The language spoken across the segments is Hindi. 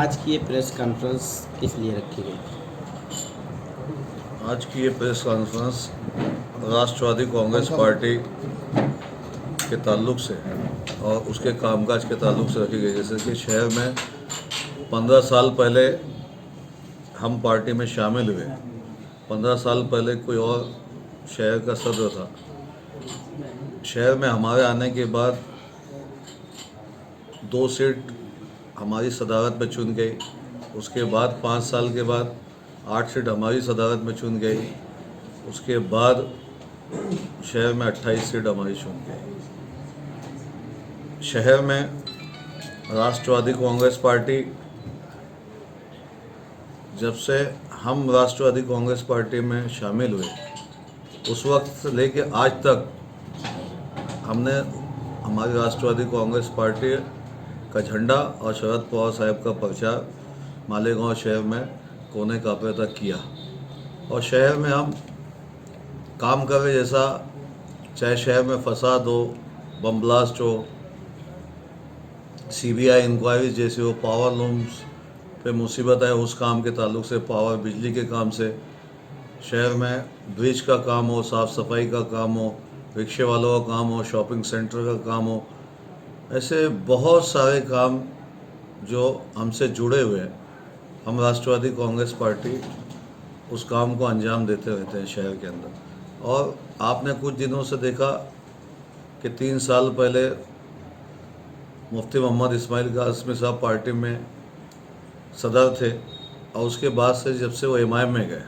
आज की ये प्रेस कॉन्फ्रेंस किस लिए रखी गई? आज की ये प्रेस कॉन्फ्रेंस राष्ट्रवादी कांग्रेस पार्टी के ताल्लुक से और उसके कामकाज के ताल्लुक से रखी गई। जैसे कि शहर में 15 साल पहले हम पार्टी में शामिल हुए। 15 साल पहले कोई और शहर का सदर था। शहर में हमारे आने के बाद 2 सीट हमारी सदारत में चुन गई। उसके बाद 5 साल के बाद 8 सीट हमारी सदारत में चुन गई। उसके बाद शहर में 28 सीट हमारी चुन गई। शहर में राष्ट्रवादी कांग्रेस पार्टी, जब से हम राष्ट्रवादी कांग्रेस पार्टी में शामिल हुए उस वक्त से लेके आज तक हमने हमारी राष्ट्रवादी कांग्रेस पार्टी का झंडा और शरद पवार साहब का प्रचार मालेगांव शहर में कोने कापे तक किया। और शहर में हम काम करें, जैसा चाहे शहर में फसाद हो, बम ब्लास्ट हो, CBI इंक्वायरी जैसे हो, पावर लूम्स पे मुसीबत है उस काम के ताल्लुक से, पावर बिजली के काम से, शहर में ब्रिज का काम हो, साफ़ सफाई का काम हो, रिक्शे वालों का काम हो, शॉपिंग सेंटर का काम हो, ऐसे बहुत सारे काम जो हमसे जुड़े हुए हैं, हम राष्ट्रवादी कांग्रेस पार्टी उस काम को अंजाम देते रहते हैं शहर के अंदर। और आपने कुछ दिनों से देखा कि 3 साल पहले मुफ्ती मोहम्मद इस्माइल कासमी साहब पार्टी में सदर थे और उसके बाद से जब से वो MIM में गए,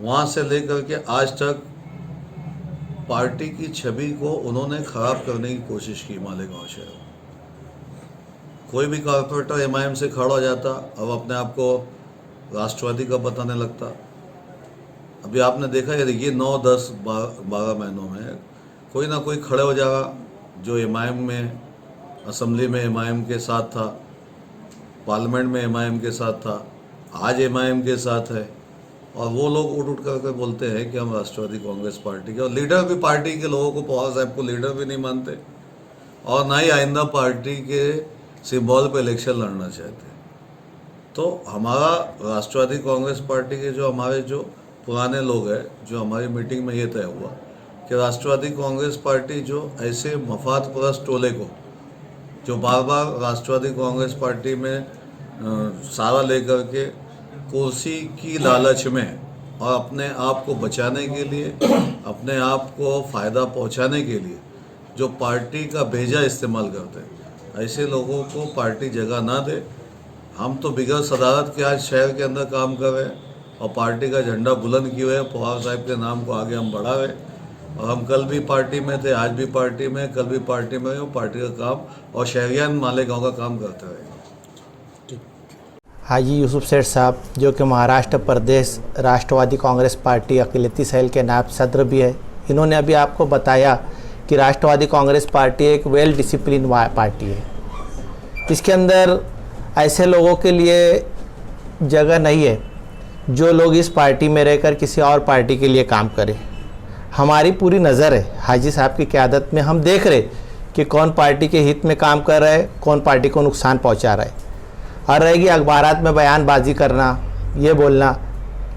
वहाँ से लेकर के आज तक पार्टी की छवि को उन्होंने ख़राब करने की कोशिश की। मालेगांव शहर कोई भी कॉर्पोरेटर MIM से खड़ा हो जाता, अब अपने आप को राष्ट्रवादी का बताने लगता। अभी आपने देखा है, देखिए 9, 10, 12 महीनों में कोई ना कोई खड़े हो जाएगा जो MIM में, असेंबली में MIM के साथ था, पार्लियामेंट में MIM के साथ था, आज MIM के साथ है। और वो लोग उठ करके बोलते हैं कि हम राष्ट्रवादी कांग्रेस पार्टी के, और लीडर भी पार्टी के लोगों को, पवार साहब को लीडर भी नहीं मानते और ना ही आइंदा पार्टी के सिंबल पे इलेक्शन लड़ना चाहते। तो हमारा राष्ट्रवादी कांग्रेस पार्टी के जो हमारे जो पुराने लोग हैं, जो हमारी मीटिंग में ये तय हुआ कि राष्ट्रवादी कांग्रेस पार्टी जो ऐसे मफाद परस्त टोले को जो बार बार राष्ट्रवादी कांग्रेस पार्टी में सारा लेकर के कुर्सी की लालच में और अपने आप को बचाने के लिए, अपने आप को फ़ायदा पहुंचाने के लिए जो पार्टी का भेजा इस्तेमाल करते हैं, ऐसे लोगों को पार्टी जगह ना दे। हम तो बिगैर सदारत के आज शहर के अंदर काम कर रहे हैं और पार्टी का झंडा बुलंद किए हुए, पवार साहब के नाम को आगे हम बढ़ा रहे हैं। और हम कल भी पार्टी में थे, आज भी पार्टी में, कल भी पार्टी में, वो पार्टी का काम और शहरियान मालेगांव का काम करते रहे। हाजी यूसुफ सेठ साहब, जो कि महाराष्ट्र प्रदेश राष्ट्रवादी कांग्रेस पार्टी अक़लियती सेल के नायब सदर भी है, इन्होंने अभी आपको बताया कि राष्ट्रवादी कांग्रेस पार्टी एक वेल डिसिप्लिन पार्टी है। इसके अंदर ऐसे लोगों के लिए जगह नहीं है जो लोग इस पार्टी में रहकर किसी और पार्टी के लिए काम करें। हमारी पूरी नज़र है हाजी साहब की क़यादत में, हम देख रहे कि कौन पार्टी के हित में काम कर रहा है, कौन पार्टी को नुकसान पहुंचा रहा है। और रहेगी अखबारात में बयानबाजी करना, ये बोलना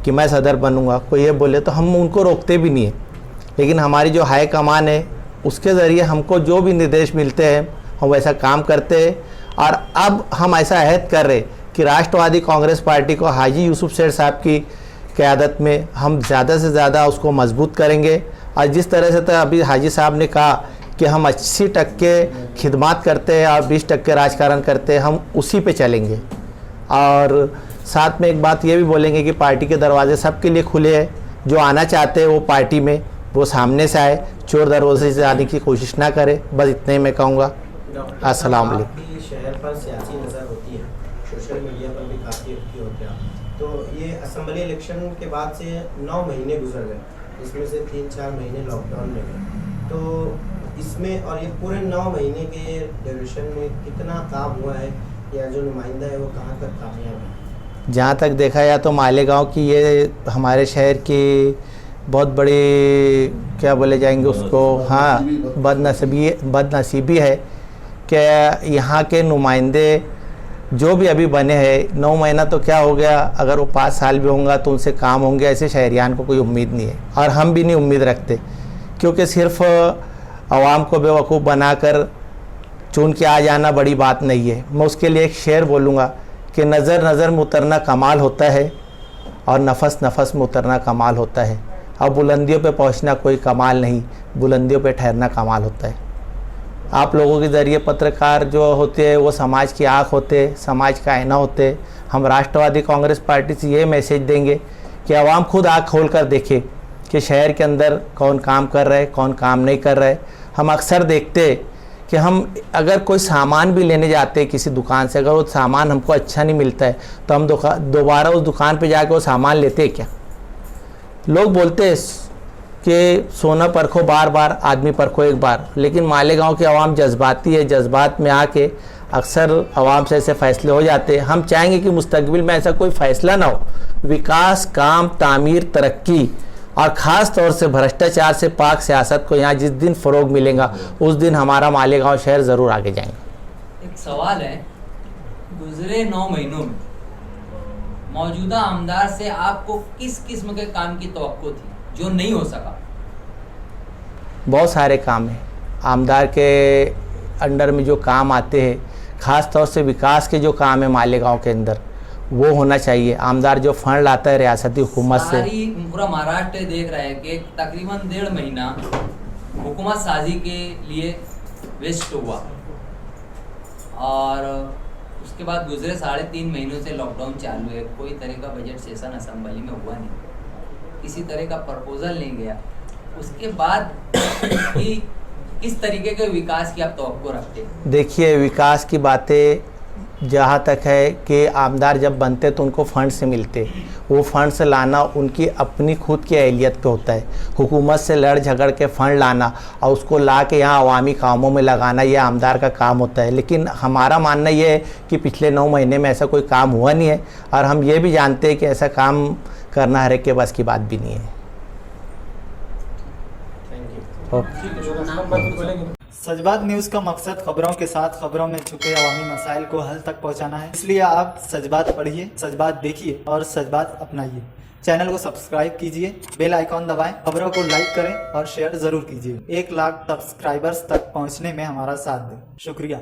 कि मैं सदर बनूंगा, कोई ये बोले तो हम उनको रोकते भी नहीं है। लेकिन हमारी जो हाई कमान है उसके ज़रिए हमको जो भी निर्देश मिलते हैं हम वैसा काम करते हैं। और अब हम ऐसा अहद कर रहे कि राष्ट्रवादी कांग्रेस पार्टी को हाजी यूसुफ सेठ साहब की क़यादत में हम ज़्यादा से ज़्यादा उसको मजबूत करेंगे। और जिस तरह से तो अभी हाजी साहब ने कहा कि हम 80% खिदमत करते हैं और 20% राजकारण करते हैं, हम उसी पे चलेंगे। और साथ में एक बात ये भी बोलेंगे कि पार्टी के दरवाजे सबके लिए खुले हैं, जो आना चाहते हैं वो पार्टी में वो सामने से आए, चोर दरवाजे से आने की कोशिश ना करे। बस इतने ही मैं कहूँगा। अस्सलाम वालेकुम। शहर पर सियासी नज़र होती है, सोशल मीडिया पर भी काफ़ी एक्टिव होते हैं, तो ये असेंबली इलेक्शन के बाद से 9 महीने गुजर गए, इसमें से 3-4 महीने लॉकडाउन में गए। तो इसमें और ये पूरे 9 महीने के ड्यूरेशन में कितना काम हुआ है, या जो नुमाइंदा है वो कहाँ तक कामयाब है? जहाँ तक देखा जाए तो मालेगांव की ये हमारे शहर की बहुत बड़ी क्या बोले जाएंगे उसको, हाँ, बदनसीबी है कि यहाँ के नुमाइंदे जो भी अभी बने हैं 9 महीना तो क्या हो गया, अगर वो 5 साल भी होंगे तो उनसे काम होंगे, ऐसे शहरियान को कोई उम्मीद नहीं है और हम भी नहीं उम्मीद रखते, क्योंकि सिर्फ आवाम को बेवकूफ़ बनाकर चुन के आ जाना बड़ी बात नहीं है। मैं उसके लिए एक शेर बोलूँगा कि नज़र नज़र में उतरना कमाल होता है और नफस नफस में उतरना कमाल होता है, और बुलंदियों पे पहुंचना कोई कमाल नहीं, बुलंदियों पे ठहरना कमाल होता है। आप लोगों के ज़रिए पत्रकार जो होते हैं वो समाज की आँख होते, समाज का आईना होते। हम राष्ट्रवादी कांग्रेस पार्टी से ये मैसेज देंगे कि आवाम खुद आँख खोल कर देखे कि शहर के अंदर कौन काम कर रहा है, कौन काम नहीं कर रहा है। हम अक्सर देखते कि हम अगर कोई सामान भी लेने जाते हैं किसी दुकान से, अगर वो सामान हमको अच्छा नहीं मिलता है तो हम दोबारा उस दुकान पे जाके वो सामान लेते हैं क्या? लोग बोलते हैं कि सोना परखो बार बार, आदमी परखो एक बार, लेकिन मालेगांव की आवाम जज्बाती है, जज्बात में आके अक्सर आवाम से ऐसे फैसले हो जाते हैं। हम चाहेंगे कि मुस्तकबिल में ऐसा कोई फैसला ना हो। विकास, काम, तामीर, तरक्की और ख़ास तौर से भ्रष्टाचार से पाक सियासत को यहाँ जिस दिन फ़रोग मिलेगा उस दिन हमारा मालेगांव शहर ज़रूर आगे जाएंगे। एक सवाल है, गुजरे 9 महीनों में मौजूदा आमदार से आपको किस किस्म के काम की तवक्को थी जो नहीं हो सका? बहुत सारे काम हैं आमदार के अंडर में जो काम आते हैं, ख़ास तौर से विकास के जो काम है मालेगांव के अंदर वो होना चाहिए। आमदार जो फंड लाता है रियासती हुकूमत से, पूरा महाराष्ट्र देख रहा है कि तकरीबन 1.5 महीना हुकूमत साजी के लिए वेस्ट हुआ और उसके बाद गुजरे 3.5 महीनों से लॉकडाउन चालू है। कोई तरह का बजट सेशन असेंबली में हुआ नहीं, किसी तरह का प्रपोजल नहीं गया। उसके बाद किस तरीके के विकास की आप तवक्को रखते हैं? देखिए, विकास की बातें जहाँ तक है कि आमदार जब बनते तो उनको फंड से मिलते, वो फंड से लाना उनकी अपनी खुद की अहलियत पे होता है। हुकूमत से लड़ झगड़ के फ़ंड लाना और उसको ला के यहाँ अवामी कामों में लगाना, ये आमदार का काम होता है। लेकिन हमारा मानना ये है कि पिछले 9 महीने में ऐसा कोई काम हुआ नहीं है और हम ये भी जानते हैं कि ऐसा काम करना हर एक के बस की बात भी नहीं है। सजबात न्यूज़ का मकसद खबरों के साथ खबरों में छुपे अवामी मसाइल को हल तक पहुंचाना है, इसलिए आप सजबात पढ़िए, सजबात देखिए और सजबात अपनाइए। चैनल को सब्सक्राइब कीजिए, बेल आइकॉन दबाएं, खबरों को लाइक करें और शेयर जरूर कीजिए। 1 लाख सब्सक्राइबर्स तक पहुंचने में हमारा साथ दें। शुक्रिया।